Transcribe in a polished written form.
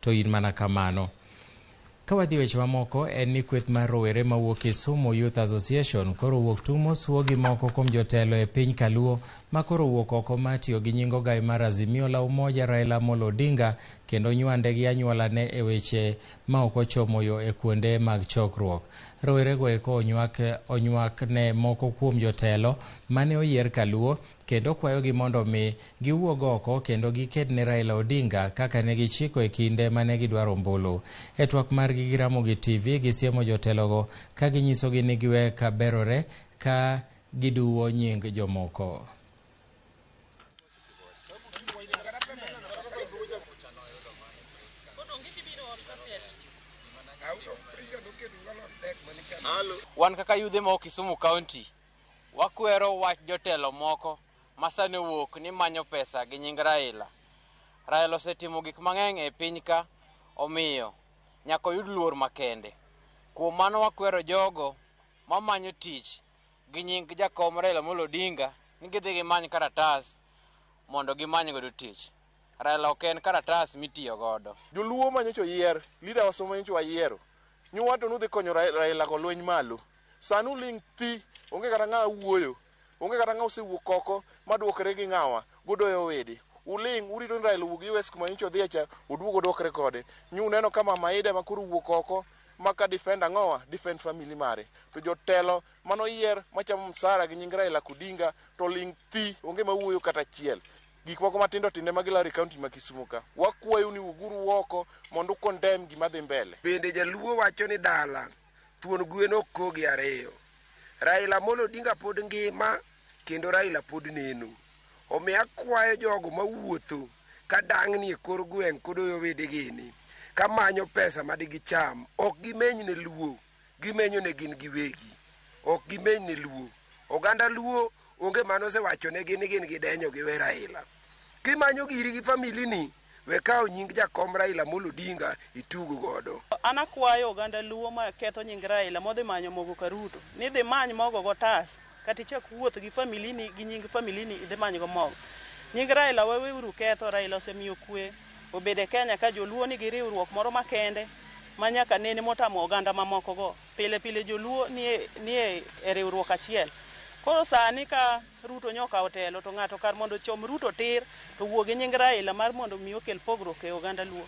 to in mana kamano. Kawadhi weche mamoko en ni kweth mar Rowere mawuok Kisumu Youth Association koro wuok tumo suo gi moko kuom jotelo e piny Kaluo ma koro wuok oko matiyo gi nyingo gai mar Azimio la Umoja Raila Odinga kendo nywande gi anyuolane e weche ma ok ochomo yo e kuonde mag chokruok. Rowere go eko onywak ne moko kuom jotelo mane oyier Kaluo kendo kwayogi mondo mi giwuog oko kendo giked ne Raila Odinga kaka ne gichiko e kinde mane gidwaro ombulu. E twak margi gi Ramogi TV gisiemo jotelogo ka ginyisogi ni giwe ka berore ka giduwo nying jomoko. Wan kaka yudhe ma Kisumu County wakwero wach jotelo moko masane wuok ni manyo pesa gi nying Raila. Raila osetimo gik mang'eny e piny ka, omiyo nyaka yud luor makende. Kuom mano wakwero jogo mamanyo tich gi nying jakom Raila Odinga ni gidhi gimany karatas mondo gimany godo tich. Raila ok en karatas mitiyo godo. Joluo manyocho yier, leader wasomo nyocho wayiero. Nyuwato nudhi konyo Raila go lweny malo. Sanu ling thi, onge kata ng'a wuoyo. Onge kata ng'a osewuok oko maduokre gi ng'awa godoyo wede. Uling urito Raila wugi wes kuma nyocho dhiacha uduogo dokre kode. Nyu neno kama Maida makuru wuok oko maka defend ang'owa defend family mare. To jotelo mano yier machamo msara gi nying Raila Odinga to ling thi, onge mawuoyo kata chiel. Gik moko matindo tinde magilari county ma Kisumu ka. Wakwayo ni uguru woko mondo condemn gima dhi mbele. Bende jaluo wacho ni dala thuon gweno kogi ariyo. Raila Odinga pod ngima kendo Raila pod neno. Omiyo akwayo jogo mawuotho ka dang'ni e kor gweng' kodoyo wedegi ni kamanyo pesa madigicham. Ok gimenyne luo, gimenyo ne gin giwegi. Ok gimenyne luo. Oganda luo onge mano osewachonegi ni gin gidenyo giwe Raila. Kimanyo giri gi famili ni, we kawo nying jakom Raila Odinga itugo godo. Anakwayo oganda luo ma ketho nying Raila modhi manyo mogo karuto. Ni dhi many mogo gotas, kati chak wuoth gi famili ni gi nying famili ni idhi many go mogo. Nying Raila weweuru ketho. Raila osemiyo kwe obede Kenya ka joluo ni gi riwruok moro makende manyaka nene motamo oganda mamoko go. Pile pile joluo ni e riwruok achiel. Koro sani ka Ruto nyoka otelo to ng'ato kar mondo chom Ruto tir to wuogi nying Raila mar mondo mi okel pogruok e oganda luo.